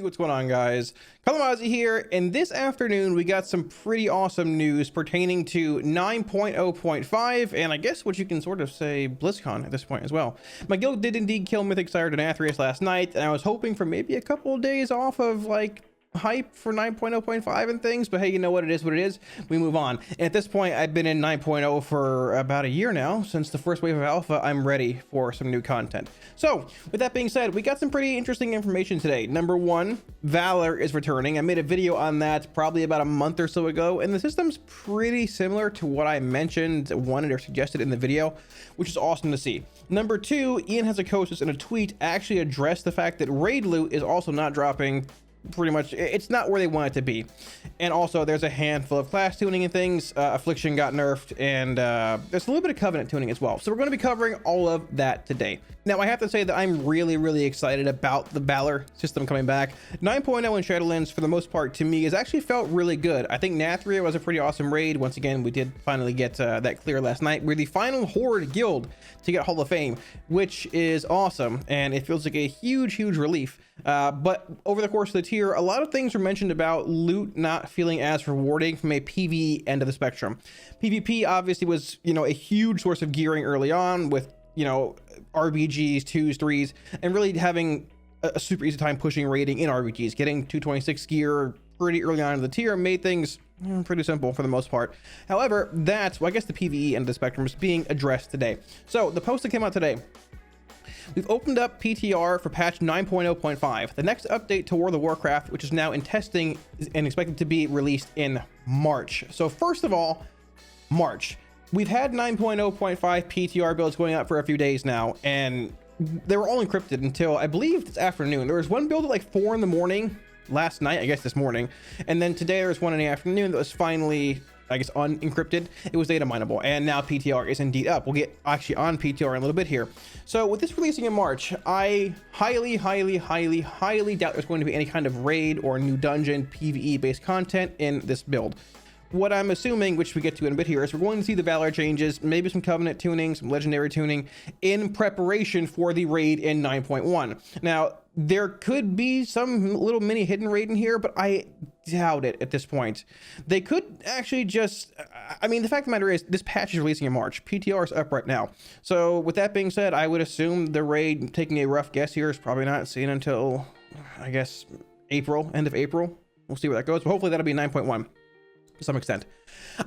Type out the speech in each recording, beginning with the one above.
what's going on, guys? Kalamazi here, and this afternoon we got some pretty awesome news pertaining to 9.0.5, and I guess what you can sort of say BlizzCon at this point as well. My guild did indeed kill Mythic Sire Denathrius last night, and I was hoping for maybe a couple of days off of like hype for 9.0.5 and things, but hey, you know what, it is what it is. We move on. And at this point, I've been in 9.0 for about a year now. Since the first wave of alpha, I'm ready for some new content. So with that being said, we got some pretty interesting information today. Number one, Valor is returning. I made a video on that probably about a month or so ago, and the system's pretty similar to what I mentioned, wanted, or suggested in the video, which is awesome to see. Number two, Ian Hazukosis in a tweet actually addressed the fact that raid loot is also not dropping. Pretty much, it's not where they want it to be. And also there's a handful of class tuning and things. Affliction got nerfed, and there's a little bit of covenant tuning as well. So we're going to be covering all of that today. Now I have to say that I'm really excited about the Valor system coming back. 9.0 in Shadowlands, for the most part, to me, has actually felt really good. I think Nathria was a pretty awesome raid. Once again, we did finally get that clear last night. We're the final Horde guild to get Hall of Fame, which is awesome, and it feels like a huge relief. But over the course of the tier, a lot of things were mentioned about loot not feeling as rewarding from a PvE end of the spectrum. PvP obviously was, a huge source of gearing early on with, RBGs, 2s, 3s, and really having a super easy time pushing raiding in RBGs. Getting 226 gear pretty early on in the tier made things pretty simple for the most part. However, I guess the PvE end of the spectrum is being addressed today. So the post that came out today, we've opened up PTR for patch 9.0.5, the next update to World of Warcraft, which is now in testing and expected to be released in March. So first of all, March. We've had 9.0.5 PTR builds going out for a few days now, and they were all encrypted until I believe this afternoon. There was one build at like 4 in the morning last night, I guess this morning, and then today there was one in the afternoon that was finally, I guess, unencrypted. It was data mineable, and now PTR is indeed up. We'll get actually on PTR in a little bit here. So with this releasing in March, I highly doubt there's going to be any kind of raid or new dungeon PvE based content in this build. What I'm assuming, which we get to in a bit here, is we're going to see the Valor changes, maybe some Covenant tuning, some Legendary tuning in preparation for the raid in 9.1. Now, there could be some little mini hidden raid in here, but I doubt it at this point. They could actually just, the fact of the matter is, this patch is releasing in March. PTR is up right now. So with that being said, I would assume the raid, taking a rough guess here, is probably not seen until, I guess, April, end of April. We'll see where that goes, but hopefully that'll be 9.1. to some extent.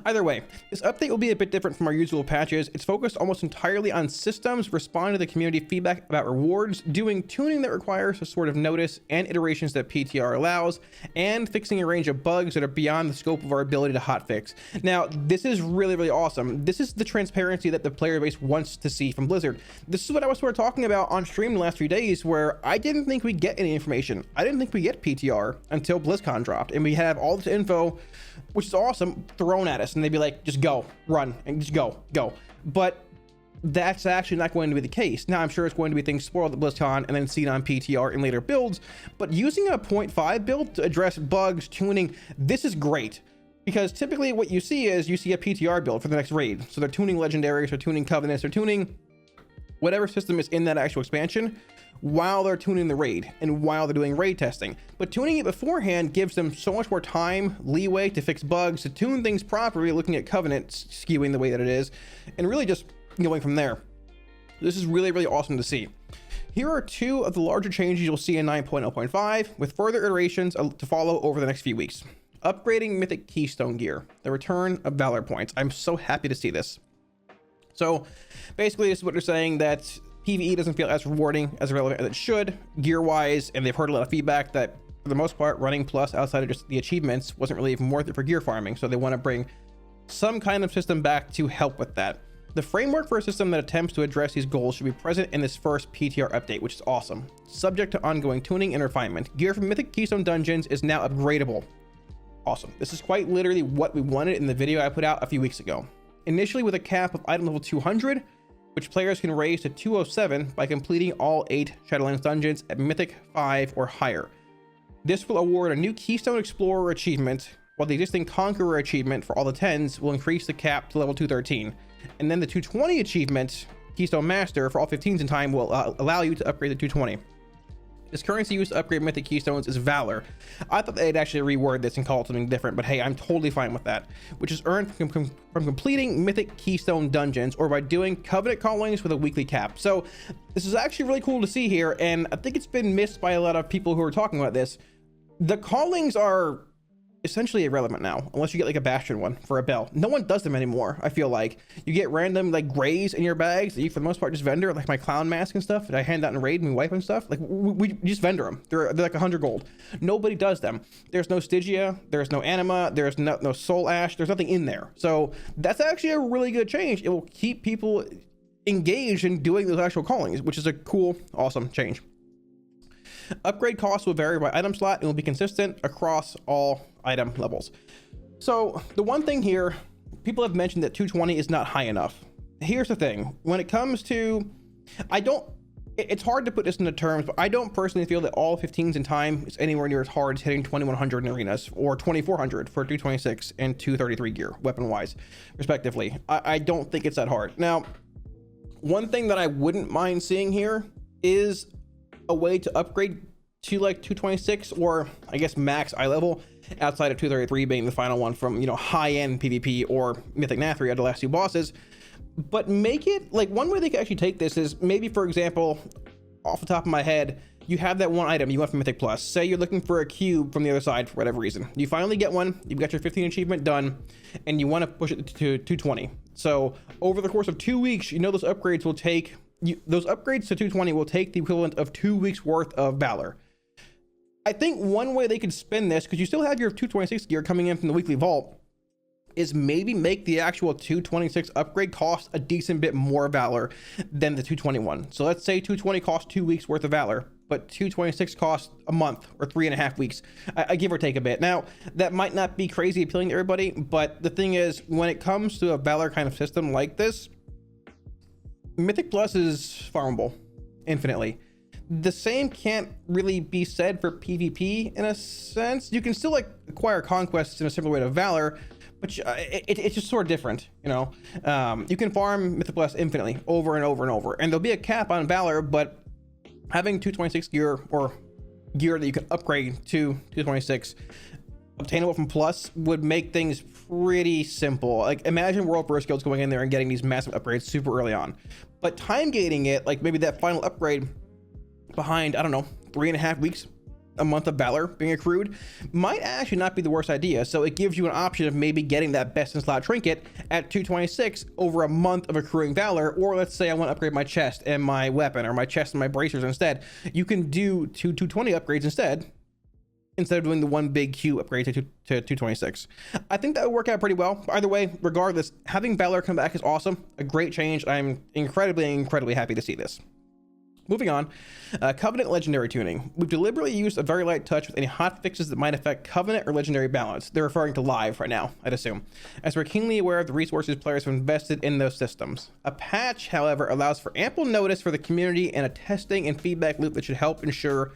Either way, this update will be a bit different from our usual patches. It's focused almost entirely on systems, responding to the community feedback about rewards, doing tuning that requires a sort of notice and iterations that PTR allows, and fixing a range of bugs that are beyond the scope of our ability to hotfix. Now, this is really awesome. This is the transparency that the player base wants to see from Blizzard. This is what I was sort of talking about on stream the last few days, where I didn't think we'd get any information. I didn't think we'd get PTR until BlizzCon dropped, and we have all this info, which is awesome, thrown at us, and they'd be like, just go, run, and just go. But that's actually not going to be the case. Now, I'm sure it's going to be things spoiled at BlizzCon and then seen on PTR in later builds, but using a 0.5 build to address bugs, tuning, this is great. Because typically what you see is, you see a PTR build for the next raid. So they're tuning legendaries, they're tuning covenants, they're tuning whatever system is in that actual expansion while they're tuning the raid and while they're doing raid testing. But tuning it beforehand gives them so much more time, leeway to fix bugs, to tune things properly, looking at covenants skewing the way that it is, and really just going from there. This is really awesome to see. Here are two of the larger changes you'll see in 9.0.5, with further iterations to follow over the next few weeks. Upgrading Mythic Keystone gear, the return of Valor points. I'm so happy to see this. So basically, this is what they're saying, that PvE doesn't feel as rewarding, as relevant as it should, gear-wise, and they've heard a lot of feedback that, for the most part, running Plus outside of just the achievements wasn't really even worth it for gear farming, so they want to bring some kind of system back to help with that. The framework for a system that attempts to address these goals should be present in this first PTR update, which is awesome. Subject to ongoing tuning and refinement. Gear from Mythic Keystone dungeons is now upgradable. Awesome. This is quite literally what we wanted in the video I put out a few weeks ago. Initially with a cap of item level 200, which players can raise to 207 by completing all 8 Shadowlands dungeons at Mythic 5 or higher. This will award a new Keystone Explorer achievement, while the existing Conqueror achievement for all the 10s will increase the cap to level 213. And then the 220 achievement, Keystone Master, for all 15s in time will allow you to upgrade the 220. This currency used to upgrade mythic keystones is Valor. I thought they'd actually reword this and call it something different, but hey, I'm totally fine with that. Which is earned from completing mythic keystone dungeons or by doing covenant callings with a weekly cap. So this is actually really cool to see here, and I think it's been missed by a lot of people who are talking about this. The callings are essentially irrelevant now, unless you get like a bastion one for a bell. No one does them anymore. I feel like you get random like grays in your bags that you for the most part just vendor, like my clown mask and stuff that I hand out in raid and we wipe and stuff. Like we just vendor them. They're like 100 gold. Nobody does them. There's no Stygia, there's no anima, there's no soul ash, there's nothing in there. So that's actually a really good change. It will keep people engaged in doing those actual callings, which is a cool, awesome change. Upgrade costs will vary by item slot and will be consistent across all item levels. So the one thing here, people have mentioned that 220 is not high enough. Here's the thing, when it comes to, it's hard to put this into terms, but I don't personally feel that all 15s in time is anywhere near as hard as hitting 2100 in arenas or 2400 for 226 and 233 gear, weapon wise, respectively. I don't think it's that hard. Now, one thing that I wouldn't mind seeing here is a way to upgrade to like 226 or I guess max eye level outside of 233 being the final one from, you know, high-end PvP or Mythic Nathri at the last two bosses. But make it like, one way they could actually take this is maybe, for example, off the top of my head, you have that one item you want from Mythic Plus. Say you're looking for a cube from the other side for whatever reason. You finally get one, you've got your 15 achievement done, and you want to push it to 220. So over the course of 2 weeks, you know those upgrades will take those upgrades to 220 will take the equivalent of 2 weeks worth of Valor. I think one way they could spin this, because you still have your 226 gear coming in from the weekly vault, is maybe make the actual 226 upgrade cost a decent bit more Valor than the 221. So let's say 220 costs 2 weeks worth of Valor, but 226 costs a month or 3.5 weeks. I give or take a bit. Now, that might not be crazy appealing to everybody, but the thing is, when it comes to a Valor kind of system like this, Mythic Plus is farmable infinitely. The same can't really be said for PvP in a sense. You can still like acquire conquests in a similar way to Valor, but it's just sort of different, you know. You can farm Mythic Plus infinitely over and over and over, and there'll be a cap on Valor, but having 226 gear or gear that you can upgrade to 226 obtainable from Plus would make things pretty simple. Like imagine World Burst Guilds going in there and getting these massive upgrades super early on, but time gating it, like maybe that final upgrade behind, I don't know, 3.5 weeks, a month of Valor being accrued, might actually not be the worst idea. So it gives you an option of maybe getting that best in slot trinket at 226 over a month of accruing Valor. Or let's say I want to upgrade my chest and my weapon, or my chest and my bracers instead. You can do 220 upgrades instead of doing the one big Q upgrade to 226. I think that would work out pretty well. Either way, regardless, having Valor come back is awesome. A great change. I'm incredibly happy to see this. Moving on, Covenant Legendary tuning. We've deliberately used a very light touch with any hot fixes that might affect Covenant or Legendary balance. They're referring to live right now, I'd assume, as we're keenly aware of the resources players have invested in those systems. A patch, however, allows for ample notice for the community and a testing and feedback loop that should help ensure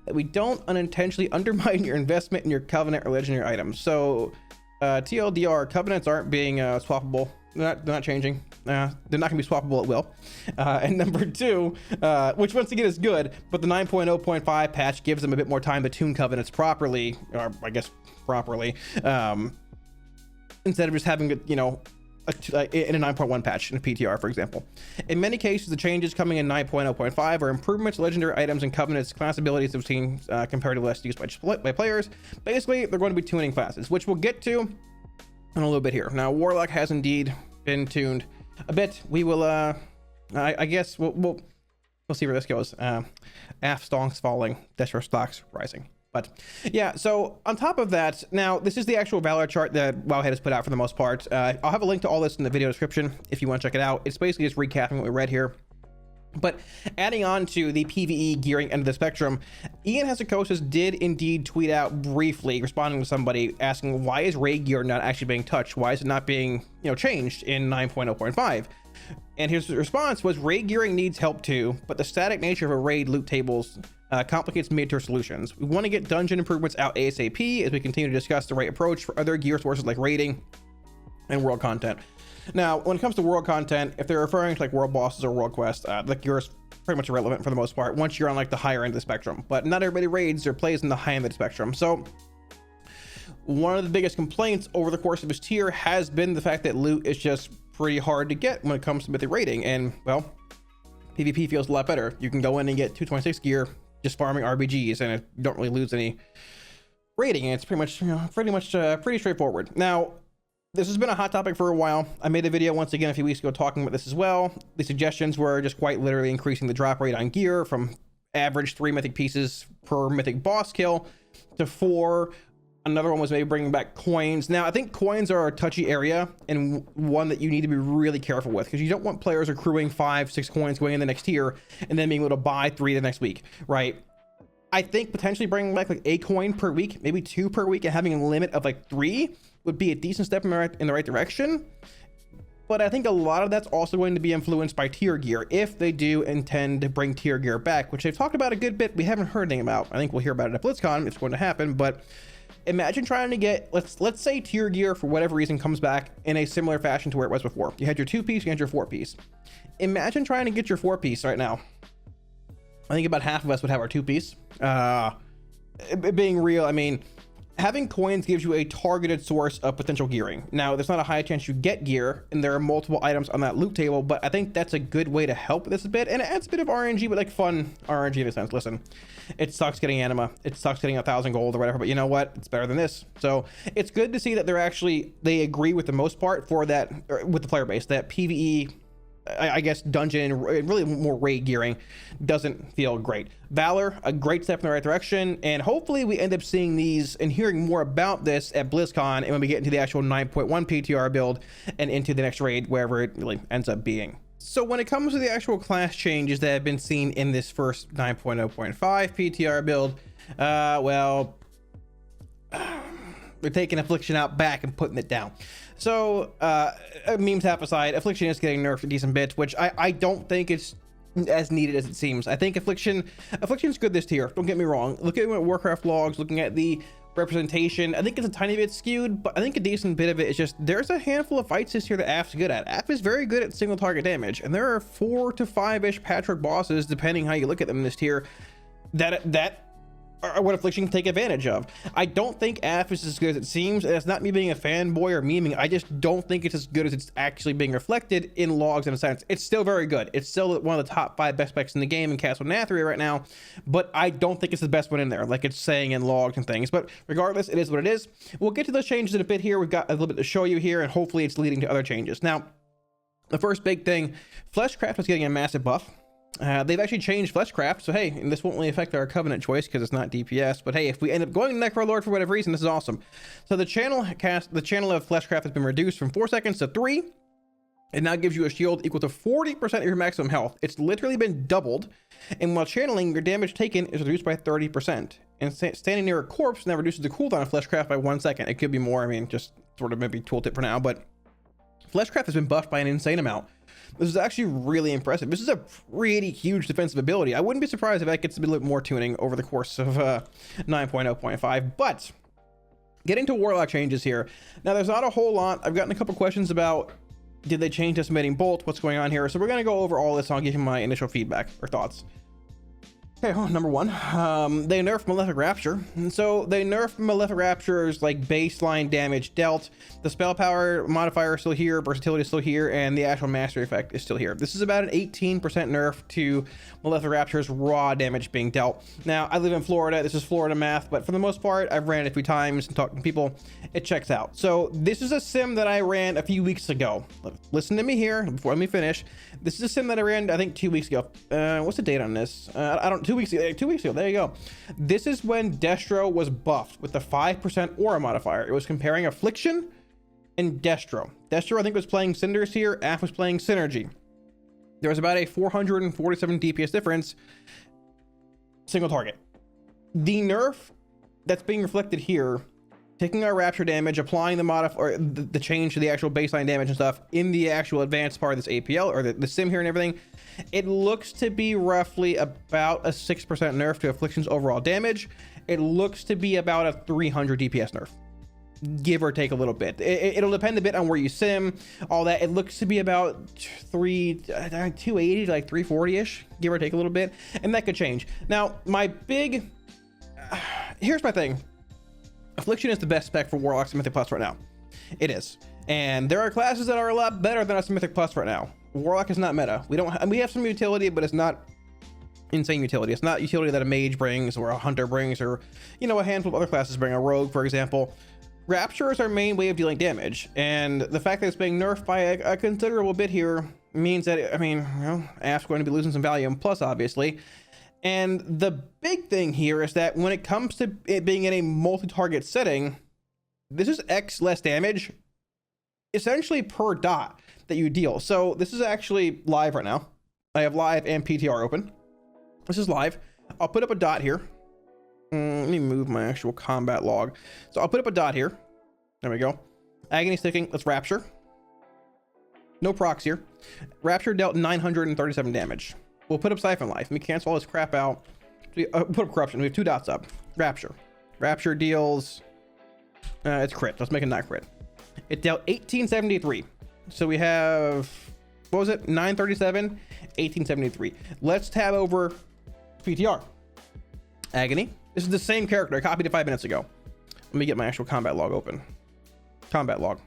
that we don't unintentionally undermine your investment in your Covenant or Legendary items. So, TLDR, Covenants aren't being swappable. They're not changing. They're not going to be swappable at will. And number two, which once again is good, but the 9.0.5 patch gives them a bit more time to tune Covenants properly, or I guess properly, instead of just having, you know, in a 9.1 patch in a PTR, for example. In many cases, the changes coming in 9.0.5 are improvements to legendary items and Covenants class abilities that we've seen comparatively less used by players. Basically, they're going to be tuning classes, which we'll get to in a little bit here. Now, Warlock has indeed been tuned a bit. We will, I guess we'll see where this goes. AF stonks falling, Destro stocks rising. But yeah, so on top of that, now this is the actual Valor chart that Wowhead has put out for the most part. I'll have a link to all this in the video description if you want to check it out. It's basically just recapping what we read here. But adding on to the PvE gearing end of the spectrum, Ian Hesychosis did indeed tweet out briefly, responding to somebody asking, why is raid gear not actually being touched? Why is it not being, you know, changed in 9.0.5? And his response was, raid gearing needs help too, but the static nature of a raid loot tables complicates mid-tier solutions. We want to get dungeon improvements out ASAP as we continue to discuss the right approach for other gear sources like raiding and world content. Now, when it comes to world content, if they're referring to like world bosses or world quests, like yours pretty much irrelevant for the most part once you're on like the higher end of the spectrum, but not everybody raids or plays in the high end of the spectrum. So one of the biggest complaints over the course of this tier has been the fact that loot is just pretty hard to get when it comes to mythic raiding. And well, PvP feels a lot better. You can go in and get 226 gear just farming RBGs, and you don't really lose any raiding. And it's pretty much, pretty straightforward. Now, this has been a hot topic for a while. I made a video once again a few weeks ago talking about this as well. The suggestions were just quite literally increasing the drop rate on gear from average 3 mythic pieces per mythic boss kill to 4. Another one was maybe bringing back coins. Now, I think coins are a touchy area and one that you need to be really careful with, because you don't want players accruing 5-6 coins going in the next tier and then being able to buy 3 the next week, right? I think potentially bringing back like a coin per week, maybe 2 per week, and having a limit of like 3 would be a decent step in the right direction. But I think a lot of that's also going to be influenced by tier gear, if they do intend to bring tier gear back, which they've talked about a good bit. We haven't heard anything about. I think we'll hear about it at BlizzCon. It's going to happen, but imagine trying to get, let's say tier gear for whatever reason comes back in a similar fashion to where it was before. You had your 2-piece, you had your 4-piece. Imagine trying to get your 4-piece right now. I think about half of us would have our 2-piece. Being real, I mean, having coins gives you a targeted source of potential gearing. Now, there's not a high chance you get gear, and there are multiple items on that loot table, but I think that's a good way to help this a bit, and it adds a bit of RNG, but like fun RNG in a sense. Listen, it sucks getting anima, it sucks getting 1,000 gold or whatever, but you know what? It's better than this. So it's good to see that they agree with the most part for that, with the player base, that PvE, I guess dungeon and really more raid gearing doesn't feel great. Valor, a great step in the right direction, and hopefully we end up seeing these and hearing more about this at BlizzCon, and when we get into the actual 9.1 PTR build and into the next raid, wherever it really ends up being. So when it comes to the actual class changes that have been seen in this first 9.0.5 PTR build, well, they're taking Affliction out back and putting it down. So memes half aside, Affliction is getting nerfed a decent bit, which I don't think it's as needed as it seems. I think Affliction's good this tier, don't get me wrong. Looking at Warcraft logs, looking at the representation, I think it's a tiny bit skewed, but I think a decent bit of it is just there's a handful of fights this year that Aff's good at. Aff is very good at single target damage, and there are 4 to 5-ish patchwork bosses, depending how you look at them in this tier, that are what Affliction can take advantage of. I don't think Aff is as good as it seems, and it's not me being a fanboy or memeing. I just don't think it's as good as it's actually being reflected in logs in a sense. It's still very good. It's still one of the top 5 best specs in the game in Castle Nathria right now, but I don't think it's the best one in there, like it's saying in logs and things. But regardless, it is what it is. We'll get to those changes in a bit here. We've got a little bit to show you here, and hopefully it's leading to other changes. Now, the first big thing, Fleshcraft is getting a massive buff. They've actually changed Fleshcraft, so hey, and this won't really affect our Covenant choice because it's not DPS, but hey, if we end up going to Necrolord for whatever reason, this is awesome. So the channel of Fleshcraft has been reduced from 4 seconds to 3. It now gives you a shield equal to 40% of your maximum health. It's literally been doubled, and while channeling, your damage taken is reduced by 30%. And standing near a corpse now reduces the cooldown of Fleshcraft by 1 second. It could be more, I mean, just sort of maybe tooltip for now, but Fleshcraft has been buffed by an insane amount. This is actually really impressive. This is a pretty huge defensive ability. I wouldn't be surprised if that gets a little bit more tuning over the course of 9.0.5. But getting to Warlock changes here. Now, there's not a whole lot. I've gotten a couple questions about, did they change Decimating Bolt? What's going on here? So we're going to go over all this, and I'll give you my initial feedback or thoughts. Okay, well, number one, they nerfed Malefic Rapture. And so they nerfed Malefic Rapture's like baseline damage dealt. The spell power modifier is still here, versatility is still here, and the actual mastery effect is still here. This is about an 18% nerf to Malefic Rapture's raw damage being dealt. Now, I live in Florida. This is Florida math, but for the most part, I've ran it a few times and talked to people. It checks out. So this is a sim that I ran a few weeks ago. Listen to me here before let me finish. This is a sim that I ran, I think, 2 weeks ago. What's the date on this? I don't. 2 weeks ago. There you go. This is when Destro was buffed with the 5% aura modifier. It was comparing Affliction and Destro. Destro, I think, was playing Cinders here. Aff was playing Synergy. There was about a 447 DPS difference. Single target. The nerf that's being reflected here, taking our rapture damage, applying the modifier, the change to the actual baseline damage and stuff in the actual advanced part of this APL or the sim here and everything, it looks to be roughly about a 6% nerf to Affliction's overall damage. It looks to be about a 300 DPS nerf. give or take a little bit. It'll depend a bit on where you sim, all that. It looks to be about 280 to like 340-ish, give or take a little bit, and that could change. Now, here's my thing. Affliction is the best spec for Warlocks and Mythic Plus right now. It is. And there are classes that are a lot better than us in Mythic Plus right now. Warlock is not meta. We have some utility, but it's not insane utility. It's not utility that a mage brings or a hunter brings, or, you know, a handful of other classes bring. A rogue, for example. Rapture is our main way of dealing damage, and the fact that it's being nerfed by a considerable bit here means that, I mean, you know, Aff's going to be losing some value in plus, obviously. And the big thing here is that when it comes to it being in a multi-target setting, this is X less damage, essentially per dot that you deal. So this is actually live right now. I have live and PTR open. This is live. I'll put up a dot here. Let me move my actual combat log. So I'll put up a dot here. There we go. Agony sticking. Let's Rapture. No procs here. Rapture dealt 937 damage. We'll put up Siphon Life. Let me cancel all this crap out. Put up Corruption. We have 2 dots up. Rapture. Rapture deals... it's crit. Let's make it not crit. It dealt 1873. So we have... What was it? 937, 1873. Let's tab over PTR. Agony. This is the same character. I copied it 5 minutes ago. Let me get my actual combat log open. Combat log.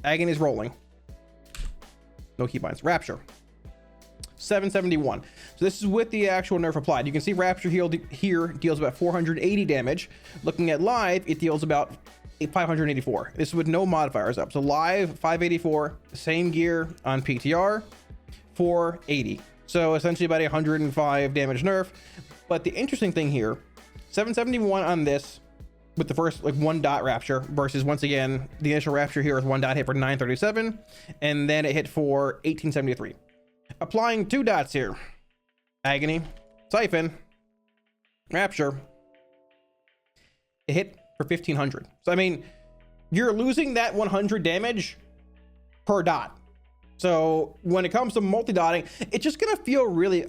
Agony is rolling. No keybinds. Rapture. 771. So this is with the actual nerf applied. You can see Rapture here deals about 480 damage. Looking at live, it deals about 584. This is with no modifiers up. So live 584, same gear on PTR, 480. So essentially about 105 damage nerf. But the interesting thing here, 771 on this with the first like 1 dot Rapture versus, once again, the initial Rapture here with 1 dot hit for 937, and then it hit for 1873. Applying 2 dots here. Agony, Siphon, Rapture. It hit for 1500. So I mean, you're losing that 100 damage per dot. So when it comes to multi-dotting, it's just gonna feel really,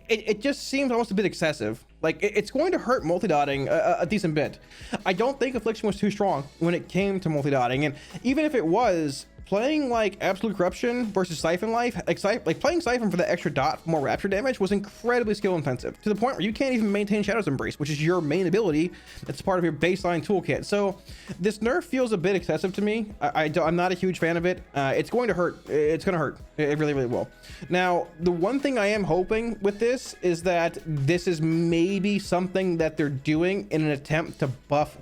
it just seems almost a bit excessive. Like it's going to hurt multi-dotting a decent bit. I don't think Affliction was too strong when it came to multi-dotting, and even if it was, playing like Absolute Corruption versus Siphon Life, like playing Siphon for the extra dot for more Rapture damage was incredibly skill intensive, to the point where you can't even maintain Shadow's Embrace, which is your main ability that's part of your baseline toolkit. So this nerf feels a bit excessive to me. I'm not a huge fan of it. It's going to hurt. It's going to hurt. It really, really will. Now, the one thing I am hoping with this is that this is maybe something that they're doing in an attempt to buff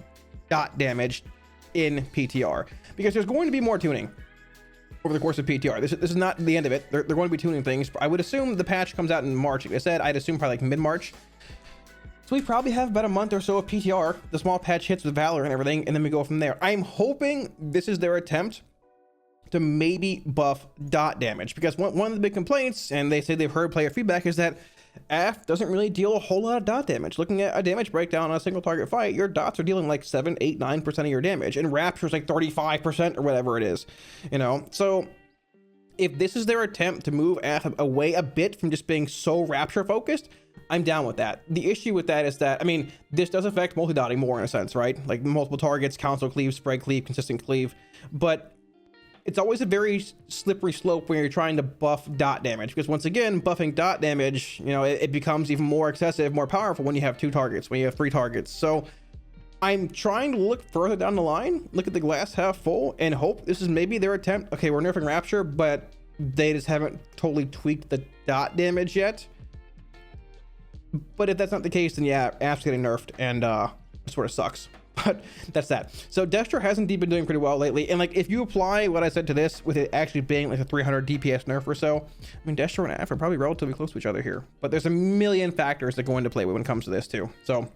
dot damage in PTR, because there's going to be more tuning over the course of PTR. This is not the end of it. They're going to be tuning things. I would assume the patch comes out in March. Like I said, I'd assume probably like mid-March. So we probably have about a month or so of PTR. The small patch hits with Valor and everything, and then we go from there. I'm hoping this is their attempt to maybe buff dot damage, because one of the big complaints, and they say they've heard player feedback, is that Aff doesn't really deal a whole lot of dot damage. Looking at a damage breakdown on a single target fight, your dots are dealing like 7, 8, 9% of your damage, and Rapture's like 35% or whatever it is, you know? So if this is their attempt to move Aff away a bit from just being so Rapture focused, I'm down with that. The issue with that is that, I mean, this does affect multi-dotting more in a sense, right? Like multiple targets, council cleave, spread cleave, consistent cleave, but it's always a very slippery slope when you're trying to buff dot damage, because once again, buffing dot damage, you know, it becomes even more excessive, more powerful when you have 2 targets, when you have 3 targets. So I'm trying to look further down the line, look at the glass half full, and hope this is maybe their attempt. Okay, we're nerfing Rapture, but they just haven't totally tweaked the dot damage yet. But if that's not the case, then yeah, Aff's getting nerfed, and it sort of sucks. But that's that. So Destro hasn't been doing pretty well lately, and like if you apply what I said to this with it actually being like a 300 DPS nerf or so, I mean, Destro and Aff are probably relatively close to each other here, but there's a million factors that go into play when it comes to this too. So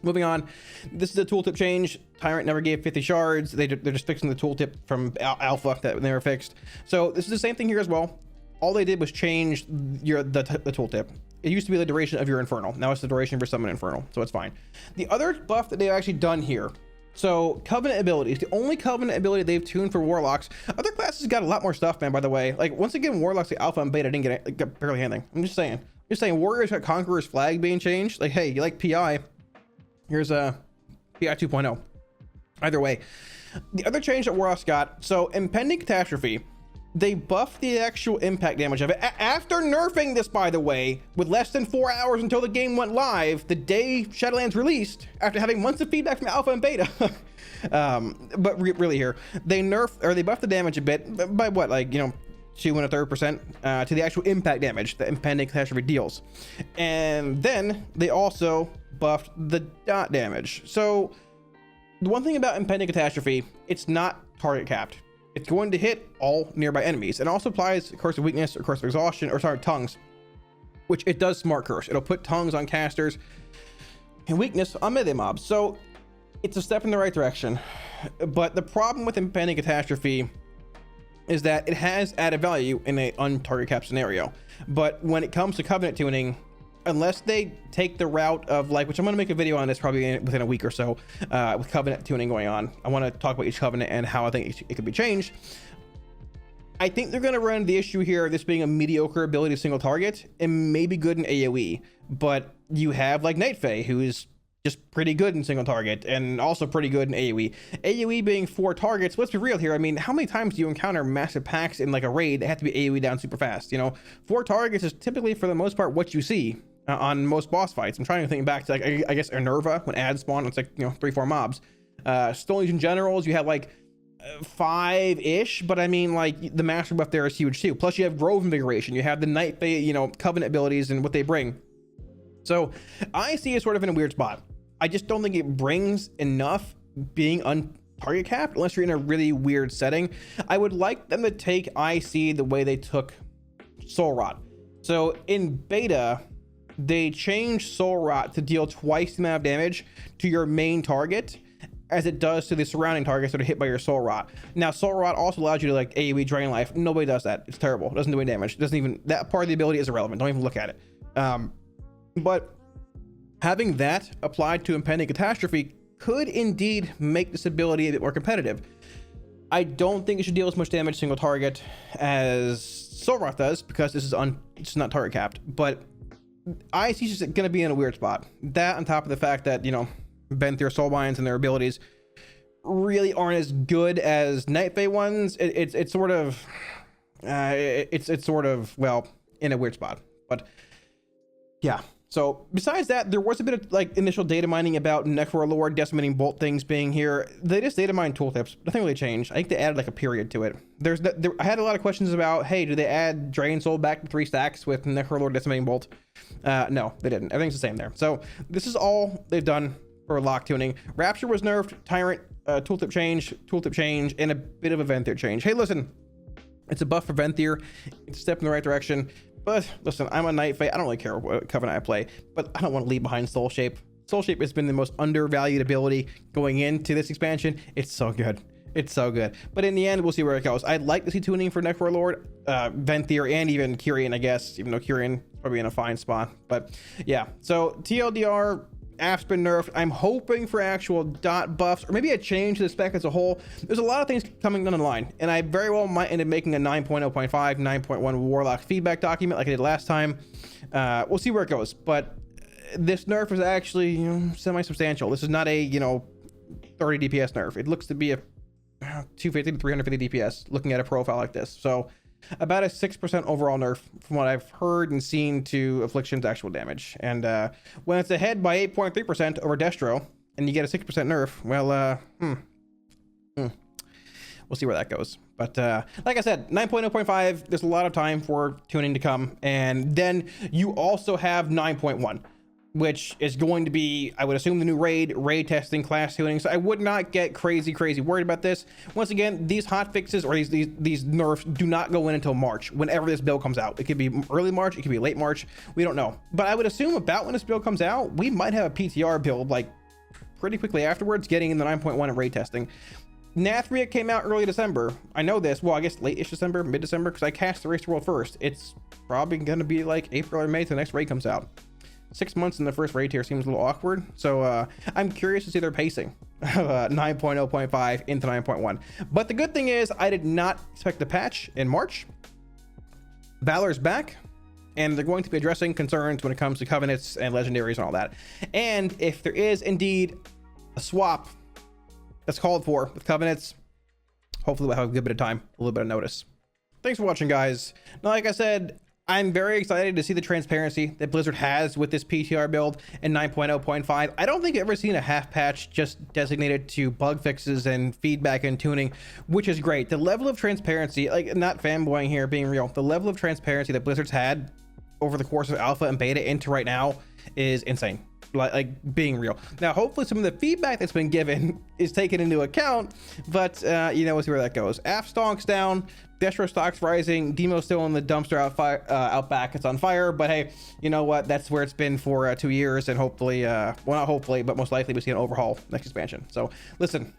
moving on, this is a tooltip change. Tyrant never gave 50 shards. They're just fixing the tooltip from alpha that never fixed. So this is the same thing here as well. All they did was change the tooltip. It used to be the duration of your Infernal. Now it's the duration of your Summon Infernal, so it's fine. The other buff that they've actually done here, so Covenant abilities, the only Covenant ability they've tuned for Warlocks. Other classes got a lot more stuff, man, by the way. Like, once again, Warlocks, the Alpha and Beta didn't get barely anything. I'm just saying. Warriors got Conqueror's Flag being changed. Like, hey, you like PI? Here's a PI 2.0. Either way. The other change that Warlock's got, so Impending Catastrophe, they buffed the actual impact damage of it after nerfing this, by the way, with less than 4 hours until the game went live the day Shadowlands released, after having months of feedback from alpha and beta. But really here, they buffed the damage a bit by what, like, 2.33% to the actual impact damage that Impending Catastrophe deals. And then they also buffed the dot damage. So the one thing about Impending Catastrophe, it's not target capped. It's going to hit all nearby enemies. It also applies Curse of Weakness or Curse of Exhaustion, or sorry, Tongues, which it does smart curse. It'll put Tongues on casters and Weakness on melee mobs. So it's a step in the right direction. But the problem with Impending Catastrophe is that it has added value in a untarget cap scenario. But when it comes to Covenant tuning, unless they take the route of, like, which I'm going to make a video on this probably within a week or so, with Covenant tuning going on. I want to talk about each Covenant and how I think it could be changed. I think they're going to run the issue here of this being a mediocre ability single target and maybe good in AoE. But you have like Night Fae, who is just pretty good in single target and also pretty good in AoE. AoE being 4 targets, let's be real here. I mean, how many times do you encounter massive packs in like a raid that have to be AoE down super fast? 4 targets is typically, for the most part, what you see on most boss fights. I'm trying to think back to, like, I guess Enerva, when ads spawn, it's like 3-4 mobs. Stone Legion Generals, you have like 5-ish, but I mean, like, the master buff there is huge too. Plus you have Grove Invigoration, you have the Night Fae, Covenant abilities and what they bring. So I see it sort of in a weird spot. I just don't think it brings enough being target capped unless you're in a really weird setting. I would like them to take IC the way they took Soul Rot. So in beta, they changed Soul Rot to deal twice the amount of damage to your main target as it does to the surrounding targets that are hit by your Soul Rot. Now, Soul Rot also allows you to, like, AoE drain life. Nobody does that. It's terrible. It doesn't do any damage. It doesn't even, that part of the ability is irrelevant. Don't even look at it. But having that applied to Impending Catastrophe could indeed make this ability a bit more competitive. I don't think it should deal as much damage single target as Soul Rot does, because this is it's not target capped. But IC is just going to be in a weird spot. That, on top of the fact that, Venthyr Soulbinds and their abilities really aren't as good as Night Fae ones. It's sort of well, in a weird spot. But yeah. So besides that, there was a bit of, like, initial data mining about Necrolord Decimating Bolt things being here. They just data mine tooltips. Nothing really changed. I think they added like a period to it. I had a lot of questions about, hey, do they add Drain Soul back to 3 stacks with Necrolord Decimating Bolt? No, they didn't. Everything's the same there. So this is all they've done for lock tuning. Rapture was nerfed, Tyrant tooltip change, and a bit of a Venthyr change. Hey, listen, it's a buff for Venthyr. It's a step in the right direction. But listen, I'm a Night Fae. I don't really care what Covenant I play, but I don't want to leave behind Soul Shape. Soul Shape has been the most undervalued ability going into this expansion. It's so good. It's so good. But in the end, we'll see where it goes. I'd like to see tuning for Necrolord, Venthyr, and even Kyrian, I guess, even though Kyrian is probably in a fine spot. But yeah, so TLDR, App's been nerfed. I'm hoping for actual dot buffs, or maybe a change to the spec as a whole. There's a lot of things coming down the line, and I very well might end up making a 9.0.5, 9.1 Warlock feedback document like I did last time. We'll see where it goes, but this nerf is actually semi-substantial. This is not a 30 DPS nerf. It looks to be a 250 to 350 DPS looking at a profile like this. So about a 6% overall nerf from what I've heard and seen to Affliction's actual damage. And when it's ahead by 8.3% over Destro and you get a 6% nerf, well, we'll see where that goes. But like I said, 9.0.5, there's a lot of time for tuning to come. And then you also have 9.1, which is going to be, I would assume, the new raid testing, class tuning. So I would not get crazy worried about this. Once again, these hot fixes or these nerfs do not go in until March, whenever this build comes out. It could be early March, it could be late March, we don't know. But I would assume about when this build comes out, we might have a PTR build like pretty quickly afterwards, getting in the 9.1 and raid testing. Nathria came out early December. I know this, well, I guess late-ish December, mid-December, because I cast the Race to World first. It's probably going to be like April or May till the next raid comes out. 6 months in the first raid tier seems a little awkward. So I'm curious to see their pacing. 9.0.5 into 9.1. But the good thing is I did not expect the patch in March. Valor's back, and they're going to be addressing concerns when it comes to covenants and legendaries and all that. And if there is indeed a swap that's called for with covenants. Hopefully we'll have a good bit of time, a little bit of notice. Thanks for watching, guys. Now, like I said, I'm very excited to see the transparency that Blizzard has with this PTR build in 9.0.5. I don't think I've ever seen a half patch just designated to bug fixes and feedback and tuning, which is great. The level of transparency, like, not fanboying here, being real, the level of transparency that Blizzard's had over the course of alpha and beta into right now is insane. Like being real. Now, hopefully some of the feedback that's been given is taken into account, but you know, we'll see where that goes. Aff stonks down, Destro stocks rising, Demo's still in the dumpster out back. It's on fire, but hey, you know what? That's where it's been for 2 years, and hopefully, well, not hopefully, but most likely we see an overhaul next expansion. So listen,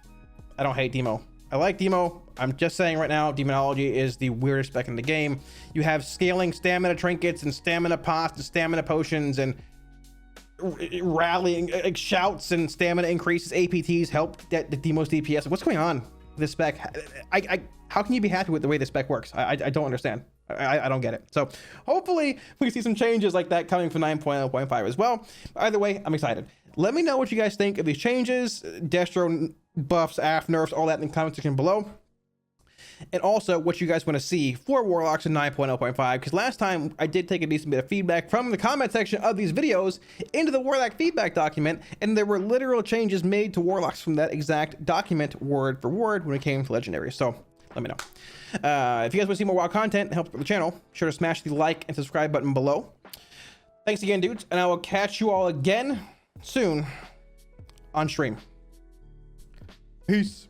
I don't hate Demo. I like Demo. I'm just saying right now, demonology is the weirdest spec in the game. You have scaling stamina trinkets and stamina pots and stamina potions and rallying like shouts and stamina increases. APTs help get the most DPS. What's going on with this spec? How can you be happy with the way this spec works? I don't understand. I don't get it. So hopefully we see some changes like that coming from 9.0.5 as well. Either way, I'm excited. Let me know what you guys think of these changes, Destro buffs, Aff nerfs, all that in the comment section below. And also what you guys want to see for Warlocks in 9.0.5, because last time I did take a decent bit of feedback from the comment section of these videos into the Warlock feedback document, and there were literal changes made to Warlocks from that exact document word for word when it came to Legendary. So let me know. If you guys want to see more WoW content and help the channel, be sure to smash the like and subscribe button below. Thanks again, dudes, and I will catch you all again soon on stream. Peace.